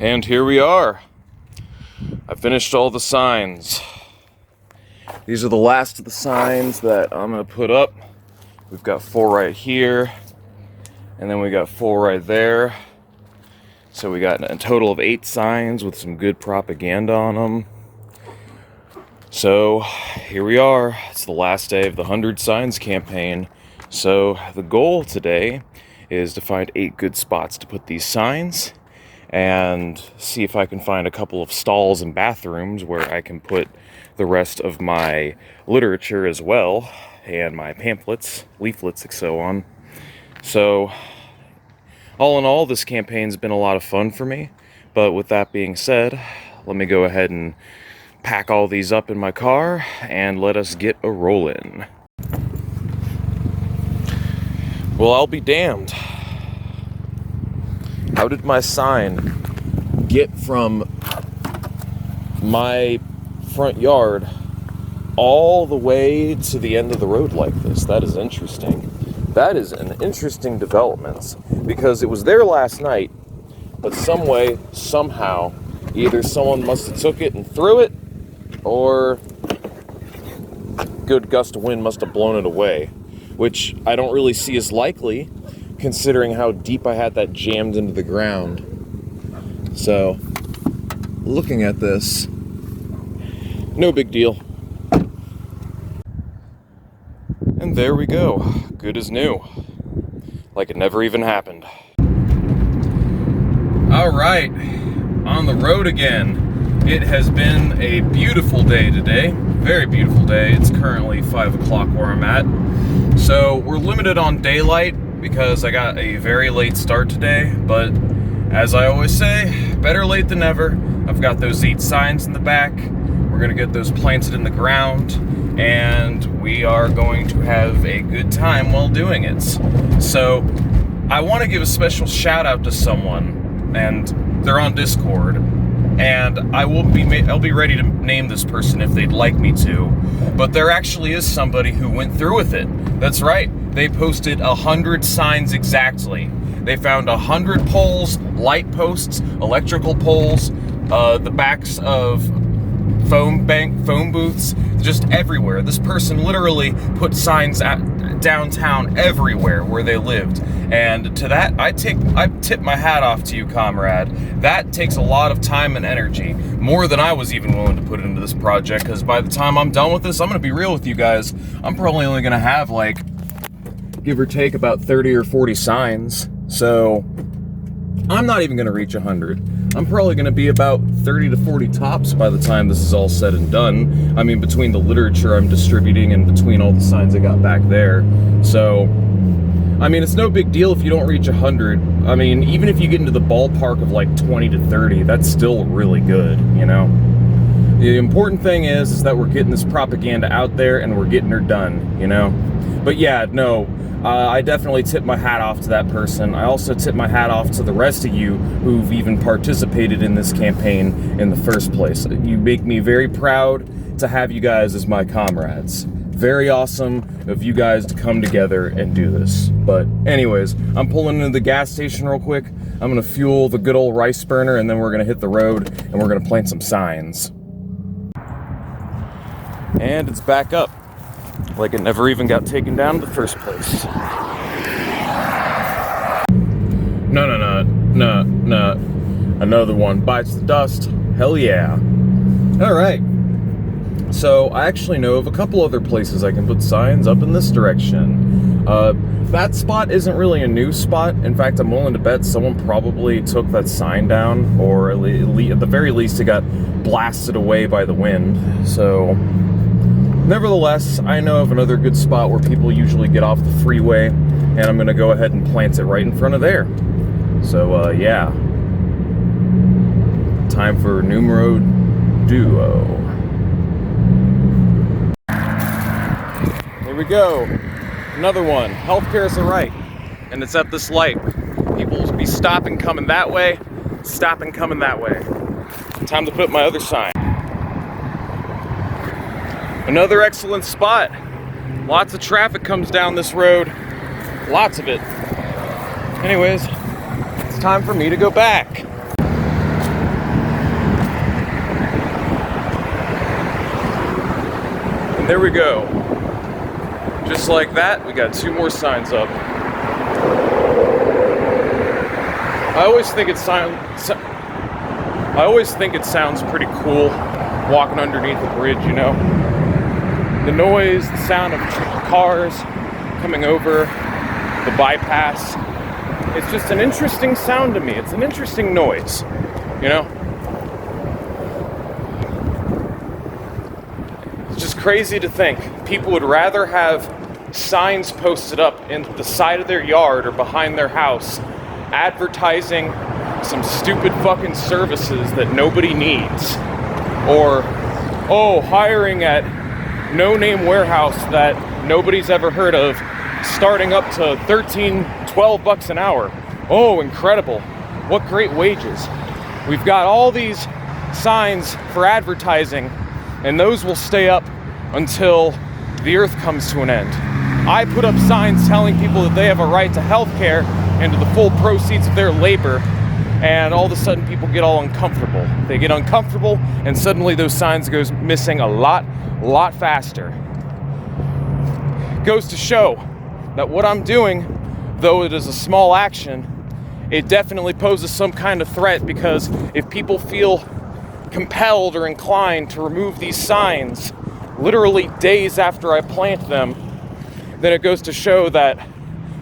And here we are. I finished all the signs. These are the last of the signs that I'm going to put up. We've got 4 right here, and then we got 4 right there. So we got a total of 8 signs with some good propaganda on them. So here we are. It's the last day of the 100 Signs campaign. So the goal today is to find 8 good spots to put these signs and see if I can find a couple of stalls and bathrooms where I can put the rest of my literature as well, and my pamphlets, leaflets, and so on. So all in all, this campaign's been a lot of fun for me. But with that being said, let me go ahead and pack all these up in my car and let us get a rollin'. Well, I'll be damned. How did my sign get from my front yard all the way to the end of the road like this? That is interesting. That is an interesting development, because it was there last night, but some way, somehow, either someone must have took it and threw it, or a good gust of wind must have blown it away, which I don't really see as likely, considering how deep I had that jammed into the ground. So, looking at this, no big deal. And there we go, good as new, like it never even happened. All right, on the road again. It has been a beautiful day today, very beautiful day. It's currently 5 o'clock where I'm at. So we're limited on daylight because I got a very late start today, but as I always say, better late than never. I've got those 8 signs in the back. We're gonna get those planted in the ground, and we are going to have a good time while doing it. So I wanna give a special shout out to someone, and they're on Discord, and I'll be ready to name this person if they'd like me to, but there actually is somebody who went through with it. That's right, they posted 100 signs exactly. They found 100 poles, light posts, electrical poles, the backs of phone booths, just everywhere. This person literally put signs downtown everywhere where they lived. And to that, I tip my hat off to you, comrade. That takes a lot of time and energy, more than I was even willing to put into this project, because by the time I'm done with this, I'm gonna be real with you guys, I'm probably only gonna have, like, give or take about 30 or 40 signs. So I'm not even gonna reach 100. I'm probably gonna be about 30 to 40 tops by the time this is all said and done. I mean, between the literature I'm distributing and between all the signs I got back there. So, I mean, it's no big deal if you don't reach 100. I mean, even if you get into the ballpark of like 20 to 30, that's still really good, you know? The important thing is that we're getting this propaganda out there and we're getting her done, you know? But yeah, no, I definitely tip my hat off to that person. I also tip my hat off to the rest of you who've even participated in this campaign in the first place. You make me very proud to have you guys as my comrades. Very awesome of you guys to come together and do this. But anyways, I'm pulling into the gas station real quick. I'm gonna fuel the good old rice burner, and then we're gonna hit the road and we're gonna plant some signs. And it's back up, like it never even got taken down in the first place. No. Another one bites the dust. Hell yeah. Alright. So I actually know of a couple other places I can put signs up in this direction. That spot isn't really a new spot. In fact, I'm willing to bet someone probably took that sign down, or at the very least it got blasted away by the wind. So nevertheless, I know of another good spot where people usually get off the freeway, and I'm gonna go ahead and plant it right in front of there. So, yeah. Time for numero duo. Here we go. Another one. Healthcare is a right, and it's at this light. People will be stopping coming that way, stopping coming that way. Time to put my other sign. Another excellent spot. Lots of traffic comes down this road. Lots of it. Anyways, it's time for me to go back. And there we go. Just like that, we got 2 more signs up. I always think it sounds pretty cool walking underneath a bridge, you know? The noise, the sound of cars coming over the bypass. It's just an interesting sound to me. It's an interesting noise, you know? It's just crazy to think people would rather have signs posted up in the side of their yard or behind their house advertising some stupid fucking services that nobody needs, or hiring at no-name warehouse that nobody's ever heard of, starting up to $13-12 an hour. Oh, incredible. What great wages. We've got all these signs for advertising, and those will stay up until the earth comes to an end. I put up signs telling people that they have a right to health care and to the full proceeds of their labor, and all of a sudden people get all uncomfortable. They get uncomfortable, and suddenly those signs goes missing a lot faster. Goes to show that what I'm doing, though it is a small action, it definitely poses some kind of threat, because if people feel compelled or inclined to remove these signs literally days after I plant them, then it goes to show that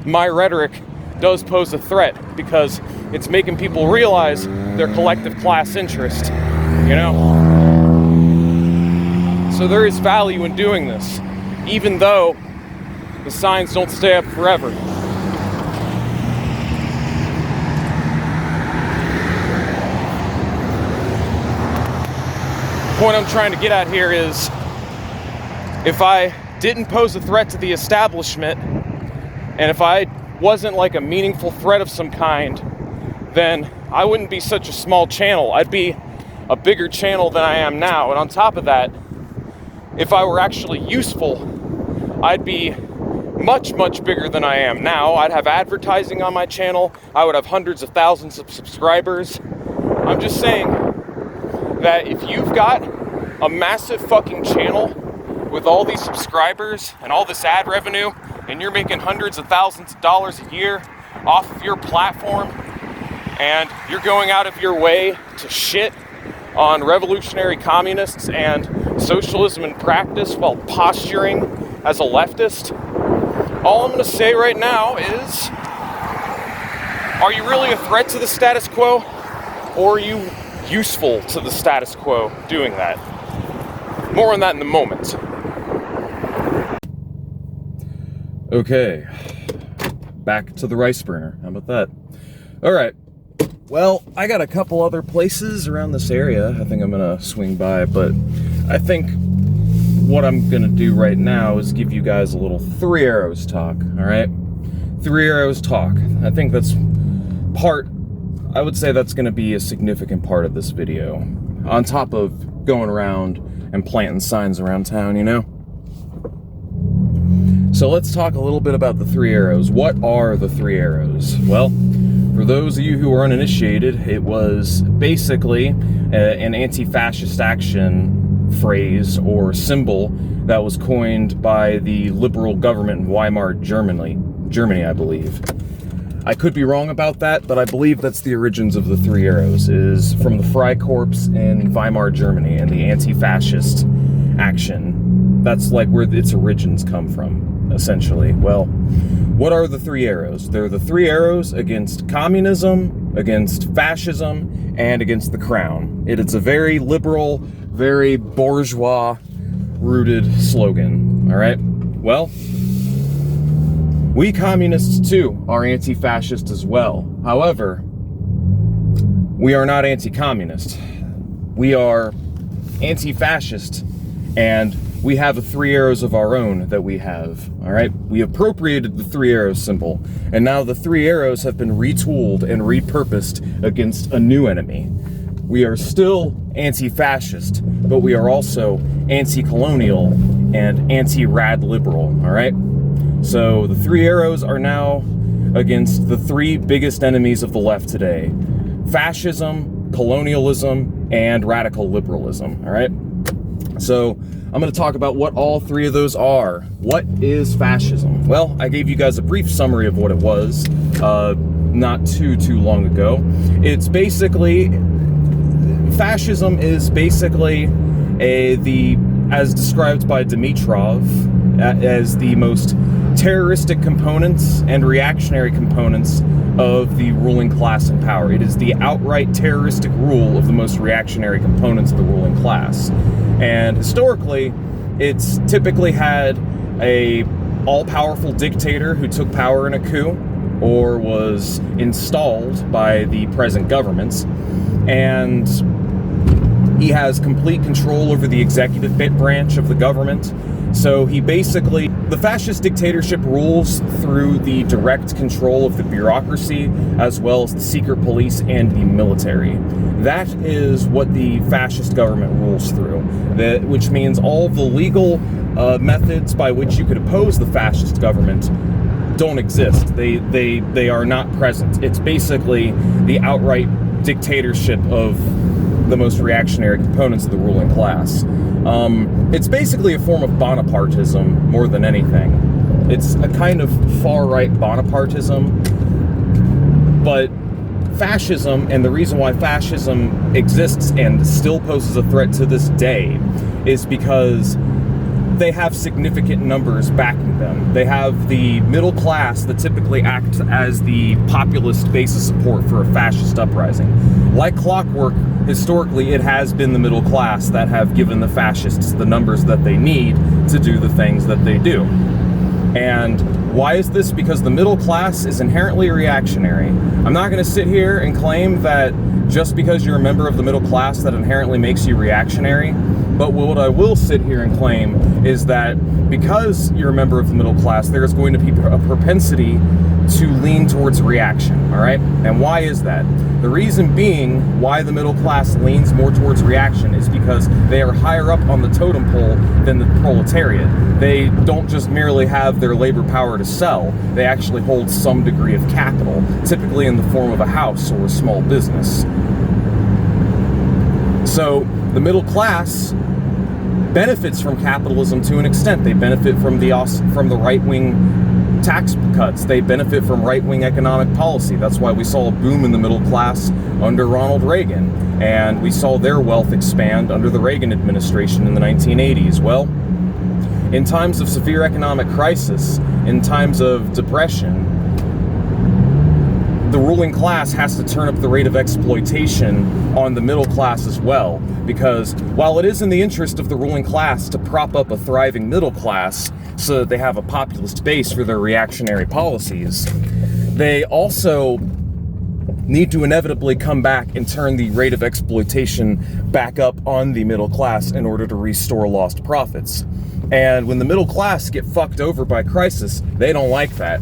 my rhetoric does pose a threat, because it's making people realize their collective class interest, you know? So there is value in doing this, even though the signs don't stay up forever. The point I'm trying to get at here is, if I didn't pose a threat to the establishment, and if I wasn't like a meaningful threat of some kind, then I wouldn't be such a small channel. I'd be a bigger channel than I am now. And on top of that, if I were actually useful, I'd be much bigger than I am now. I'd have advertising on my channel. I would have hundreds of thousands of subscribers. I'm just saying that if you've got a massive fucking channel with all these subscribers and all this ad revenue, and you're making hundreds of thousands of dollars a year off of your platform, and you're going out of your way to shit on revolutionary communists and socialism in practice while posturing as a leftist, all I'm going to say right now is, are you really a threat to the status quo, or are you useful to the status quo doing that? More on that in a moment. Okay, back to the rice burner. How about that? All right. Well, I got a couple other places around this area I think I'm gonna swing by, but I think what I'm gonna do right now is give you guys a little Three Arrows talk, all right? Three Arrows talk. I think I would say that's gonna be a significant part of this video, on top of going around and planting signs around town, you know? So let's talk a little bit about the Three Arrows. What are the Three Arrows? Well, for those of you who are uninitiated, it was basically an anti-fascist action phrase or symbol that was coined by the liberal government in Weimar Germany, I believe. I could be wrong about that, but I believe that's the origins of the Three Arrows, is from the Freikorps in Weimar Germany and the anti-fascist action. That's like where its origins come from, essentially. Well, what are the Three Arrows? They're the Three Arrows against communism, against fascism, and against the crown. It is a very liberal, very bourgeois-rooted slogan, all right? Well, we communists, too, are anti-fascist as well. However, we are not anti-communist. We are anti-fascist, and we have the Three Arrows of our own that we have, all right? We appropriated the Three Arrows symbol, and now the Three Arrows have been retooled and repurposed against a new enemy. We are still anti-fascist, but we are also anti-colonial and anti-rad liberal, all right? So the Three Arrows are now against the three biggest enemies of the left today: fascism, colonialism, and radical liberalism, all right? So I'm going to talk about what all three of those are. What is fascism? Well, I gave you guys a brief summary of what it was not too long ago. It's basically, fascism is basically as described by Dimitrov, as the most terroristic components and reactionary components of the ruling class in power. It is the outright terroristic rule of the most reactionary components of the ruling class. And historically, it's typically had a all-powerful dictator who took power in a coup or was installed by the present governments, and he has complete control over the executive branch of the government. So the fascist dictatorship rules through the direct control of the bureaucracy, as well as the secret police and the military. That is what the fascist government rules through, which means all the legal methods by which you could oppose the fascist government don't exist. They are not present. It's basically the outright dictatorship of the most reactionary components of the ruling class. It's basically a form of Bonapartism more than anything. It's a kind of far-right Bonapartism, but fascism, and the reason why fascism exists and still poses a threat to this day, is because they have significant numbers backing them. They have the middle class that typically acts as the populist base of support for a fascist uprising. Like clockwork, historically, it has been the middle class that have given the fascists the numbers that they need to do the things that they do. And why is this? Because the middle class is inherently reactionary. I'm not going to sit here and claim that just because you're a member of the middle class that inherently makes you reactionary. But what I will sit here and claim is that because you're a member of the middle class, there's going to be a propensity to lean towards reaction, all right? And why is that? The reason being why the middle class leans more towards reaction is because they are higher up on the totem pole than the proletariat. They don't just merely have their labor power to sell, they actually hold some degree of capital, typically in the form of a house or a small business. So the middle class benefits from capitalism to an extent. They benefit from the right-wing tax cuts. They benefit from right-wing economic policy. That's why we saw a boom in the middle class under Ronald Reagan, and we saw their wealth expand under the Reagan administration in the 1980s. Well, in times of severe economic crisis, in times of depression, the ruling class has to turn up the rate of exploitation on the middle class as well, because while it is in the interest of the ruling class to prop up a thriving middle class so that they have a populist base for their reactionary policies, they also need to inevitably come back and turn the rate of exploitation back up on the middle class in order to restore lost profits. And when the middle class get fucked over by crisis, they don't like that.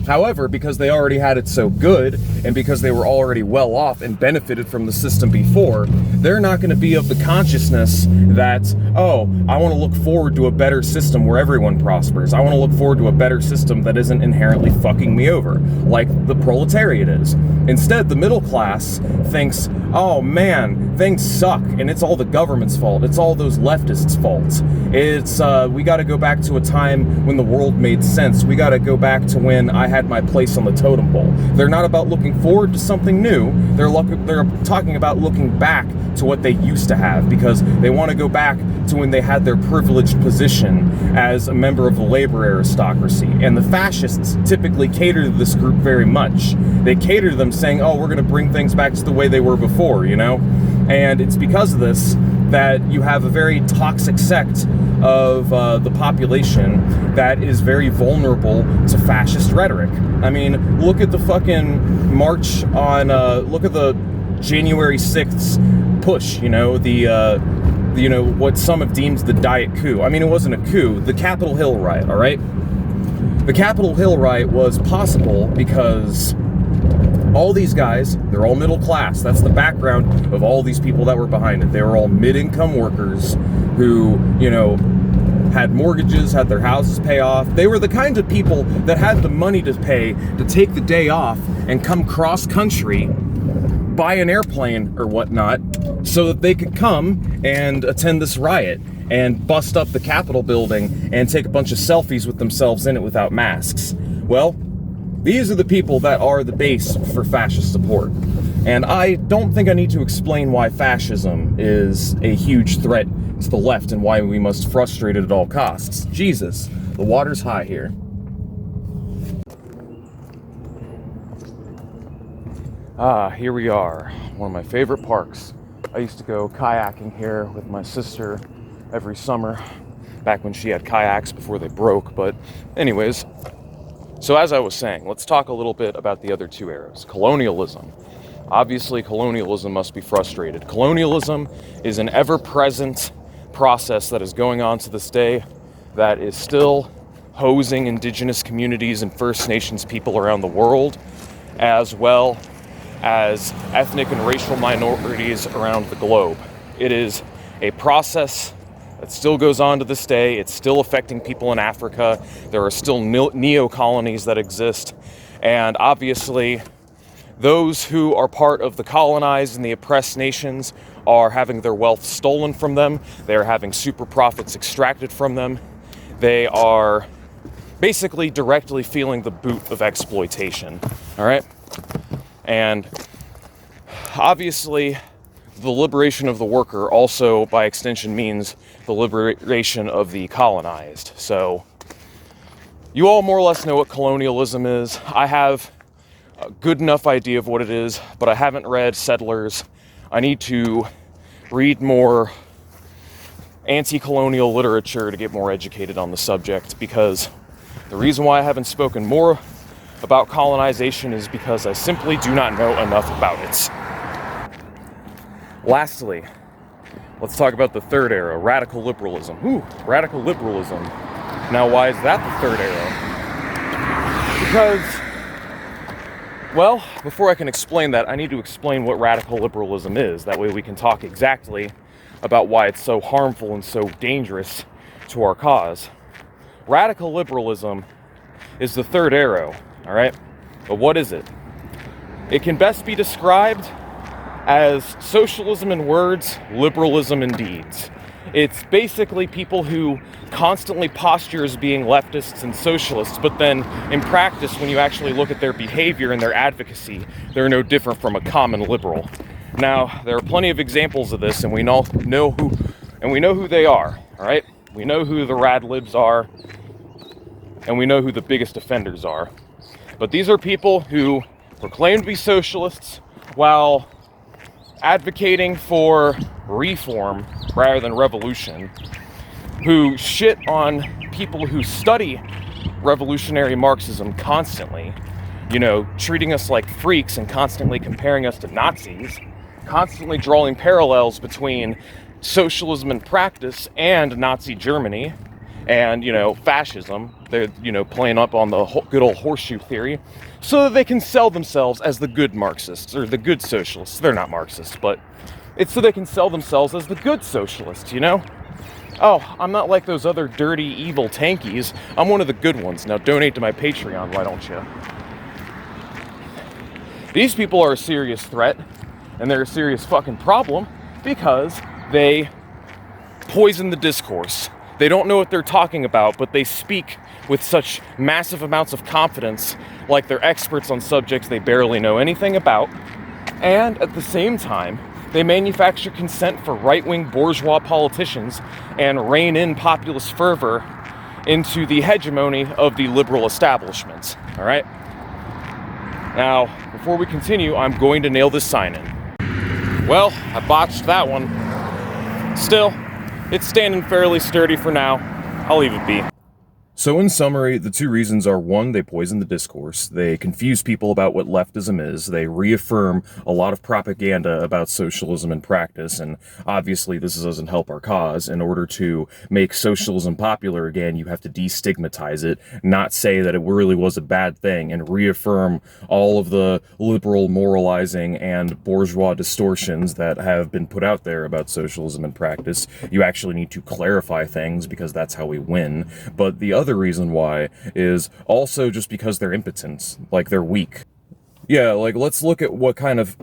However, because they already had it so good, and because they were already well off and benefited from the system before, they're not going to be of the consciousness that, oh, I want to look forward to a better system where everyone prospers. I want to look forward to a better system that isn't inherently fucking me over, like the proletariat is. Instead, the middle class thinks, oh man, things suck, and it's all the government's fault. It's all those leftists' fault. We got to go back to a time when the world made sense. We got to go back to when I had my place on the totem pole. They're not about looking forward to something new. They're talking about looking back to what they used to have, because they want to go back to when they had their privileged position as a member of the labor aristocracy. And the fascists typically cater to this group very much. They cater to them saying, oh, we're going to bring things back to the way they were before, you know? And it's because of this that you have a very toxic sect of the population that is very vulnerable to fascist rhetoric. I mean, look at the fucking march on, look at the January 6th push, you know, what some have deemed the Diet Coup. I mean, it wasn't a coup, the Capitol Hill riot, all right? The Capitol Hill riot was possible because all these guys, they're all middle class. That's the background of all these people that were behind it. They were all mid-income workers who, you know, had mortgages, had their houses pay off. They were the kind of people that had the money to pay to take the day off and come cross-country, buy an airplane or whatnot, so that they could come and attend this riot. and bust up the Capitol building and take a bunch of selfies with themselves in it without masks. Well, these are the people that are the base for fascist support. And I don't think I need to explain why fascism is a huge threat to the left and why we must frustrate it at all costs. Jesus, the water's high here. Here we are, one of my favorite parks. I used to go kayaking here with my sister every summer, back when she had kayaks before they broke, but anyways. So as I was saying, let's talk a little bit about the other two eras. Colonialism. Obviously, colonialism must be frustrated. Colonialism is an ever-present process that is going on to this day that is still hosing indigenous communities and First Nations people around the world, as well as ethnic and racial minorities around the globe. It is a process that still goes on to this day. It's still affecting people in Africa. There are still neo-colonies that exist. And obviously, those who are part of the colonized and the oppressed nations are having their wealth stolen from them. They're having super profits extracted from them. They are basically directly feeling the boot of exploitation. All right? And obviously, the liberation of the worker also, by extension, means the liberation of the colonized. So, you all more or less know what colonialism is. I have a good enough idea of what it is, but I haven't read Settlers. I need to read more anti-colonial literature to get more educated on the subject, because the reason why I haven't spoken more about colonization is because I simply do not know enough about it. Lastly, let's talk about the third era, radical liberalism. Ooh, radical liberalism. Now, why is that the third era? Because, well, before I can explain that, I need to explain what radical liberalism is. That way we can talk exactly about why it's so harmful and so dangerous to our cause. Radical liberalism is the third arrow, all right? But what is it? It can best be described as socialism in words, liberalism in deeds. It's basically people who constantly posture as being leftists and socialists, but then in practice, when you actually look at their behavior and their advocacy, they're no different from a common liberal. Now, there are plenty of examples of this, and we know who they are, all right? We know who the rad libs are, and we know who the biggest offenders are. But these are people who proclaim to be socialists while advocating for reform rather than revolution, who shit on people who study revolutionary Marxism constantly, you know, treating us like freaks and constantly comparing us to Nazis, constantly drawing parallels between socialism in practice and Nazi Germany and, you know, fascism. They're, you know, playing up on the good old horseshoe theory so that they can sell themselves as the good Marxists or the good socialists. They're not Marxists, but it's so they can sell themselves as the good socialists, you know? Oh, I'm not like those other dirty, evil tankies. I'm one of the good ones. Now donate to my Patreon, why don't you? These people are a serious threat, and they're a serious fucking problem because they poison the discourse. They don't know what they're talking about, but they speak with such massive amounts of confidence, like they're experts on subjects they barely know anything about. And at the same time, they manufacture consent for right-wing bourgeois politicians and rein in populist fervor into the hegemony of the liberal establishment. All right? Now, before we continue, I'm going to nail this sign in. Well, I botched that one. Still, it's standing fairly sturdy for now. I'll leave it be. So in summary, the two reasons are, one, they poison the discourse, they confuse people about what leftism is, they reaffirm a lot of propaganda about socialism in practice, and obviously this doesn't help our cause. In order to make socialism popular again, you have to destigmatize it, not say that it really was a bad thing, and reaffirm all of the liberal moralizing and bourgeois distortions that have been put out there about socialism in practice. You actually need to clarify things because that's how we win. But the other reason why is also just because they're impotent, like they're weak. Yeah, like let's look at what kind of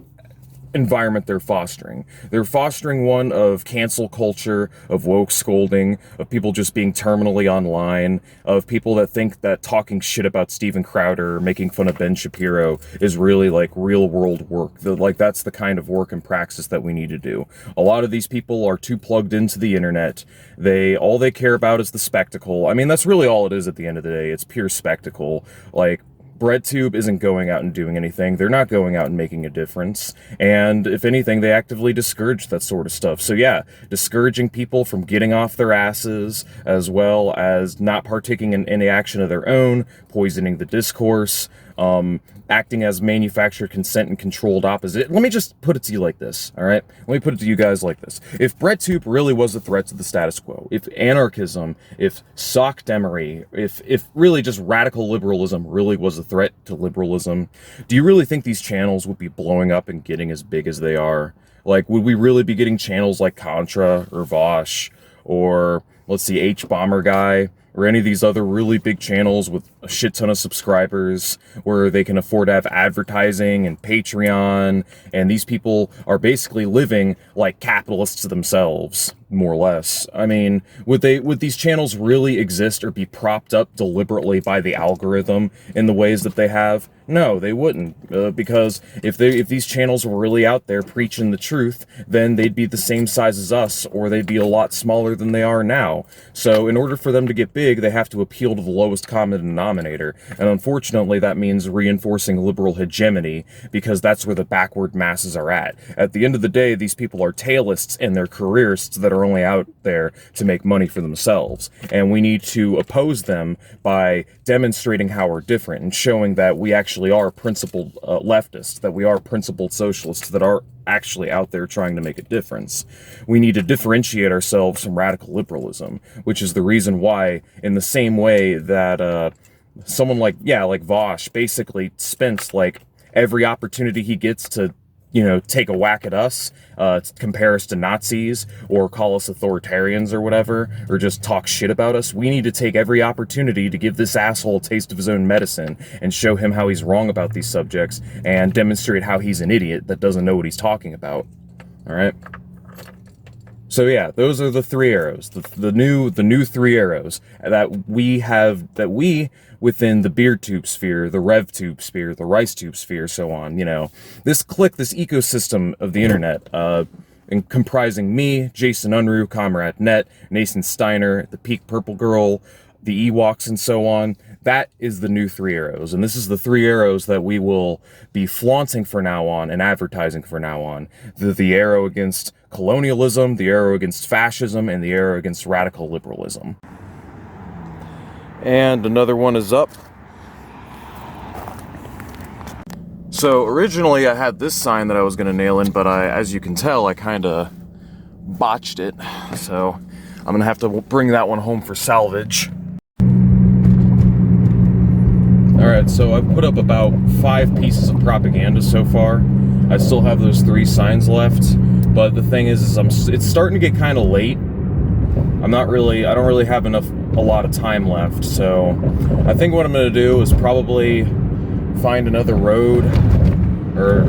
environment they're fostering. They're fostering one of cancel culture, of woke scolding, of people just being terminally online, of people that think that talking shit about Steven Crowder or making fun of Ben Shapiro is really like real world work. Like that's the kind of work and praxis that we need to do. A lot of these people are too plugged into the internet. All they care about is the spectacle. I mean, that's really all it is at the end of the day. It's pure spectacle. Like, BreadTube isn't going out and doing anything. They're not going out and making a difference. And if anything, they actively discourage that sort of stuff. So yeah, discouraging people from getting off their asses, as well as not partaking in any action of their own, poisoning the discourse, acting as manufactured consent and controlled opposite. Let me just put it to you like this, all right? Let me put it to you guys like this. If BreadTube really was a threat to the status quo, if anarchism, if sockdemery, if really just radical liberalism really was a threat to liberalism, do you really think these channels would be blowing up and getting as big as they are? Like, would we really be getting channels like Contra or Vosh or, let's see, H-Bomber Guy, or any of these other really big channels with a shit ton of subscribers where they can afford to have advertising and Patreon, and these people are basically living like capitalists themselves, more or less. I mean, would these channels really exist or be propped up deliberately by the algorithm in the ways that they have? No, they wouldn't, because if these channels were really out there preaching the truth, then they'd be the same size as us, or they'd be a lot smaller than they are now. So in order for them to get big, they have to appeal to the lowest common denominator, and unfortunately that means reinforcing liberal hegemony, because that's where the backward masses are at. At the end of the day, these people are tailists and they're careerists that are only out there to make money for themselves, and we need to oppose them by demonstrating how we're different and showing that we actually are principled leftists, that we are principled socialists that are actually out there trying to make a difference. We need to differentiate ourselves from radical liberalism, which is the reason why, in the same way that someone like Vosh basically spends like every opportunity he gets to, you know, take a whack at us, compare us to Nazis, or call us authoritarians or whatever, or just talk shit about us. We need to take every opportunity to give this asshole a taste of his own medicine and show him how he's wrong about these subjects and demonstrate how he's an idiot that doesn't know what he's talking about. All right? So yeah, those are the three arrows, the new three arrows that we within the BeardTube sphere, the RevTube sphere, the RiceTube sphere, so on, you know, this ecosystem of the internet, comprising me, Jason Unruh, Comrade Net, Nathan Steiner, the Peak Purple Girl, the Ewoks, and so on. That is the new three arrows, and this is the three arrows that we will be flaunting from now on and advertising from now on. The arrow against colonialism, the arrow against fascism, and the arrow against radical liberalism. And another one is up. So originally I had this sign that I was going to nail in, but as you can tell, I kind of botched it. So I'm going to have to bring that one home for salvage. Alright, so I've put up about 5 pieces of propaganda so far. I still have those 3 signs left, but the thing is it's starting to get kind of late. I don't really have a lot of time left, so I think what I'm going to do is probably find another road, or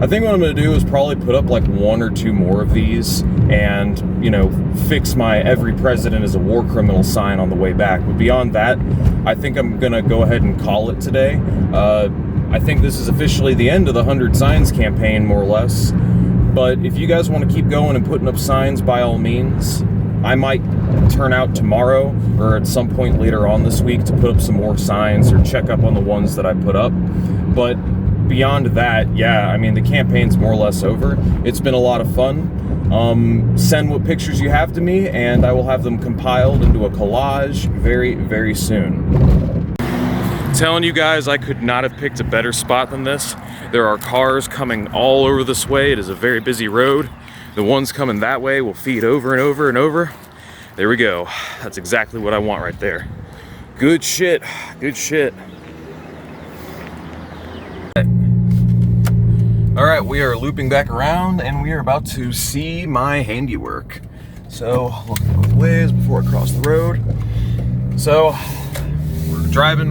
I think what I'm going to do is probably put up like 1 or 2 more of these and, you know, fix my "every president is a war criminal" sign on the way back. But beyond that, I think I'm going to go ahead and call it today. I think this is officially the end of the 100 Signs campaign, more or less. But if you guys want to keep going and putting up signs, by all means, I might turn out tomorrow or at some point later on this week to put up some more signs or check up on the ones that I put up. But beyond that, yeah, I mean, the campaign's more or less over. It's been a lot of fun. Send what pictures you have to me, and I will have them compiled into a collage very, very soon. Telling you guys, I could not have picked a better spot than this. There are cars coming all over this way. It is a very busy road. The ones coming that way will feed over and over and over. There we go. That's exactly what I want right there. Good shit. Good shit. Alright, we are looping back around and we are about to see my handiwork. So, look both ways before I cross the road. So, we're driving,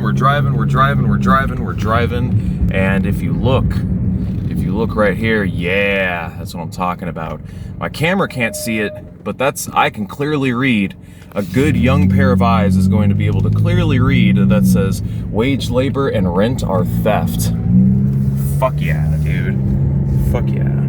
and if you if you look right here, yeah, that's what I'm talking about. My camera can't see it, but I can clearly read. A good young pair of eyes is going to be able to clearly read that says, wage labor and rent are theft. Fuck yeah, dude. Fuck yeah.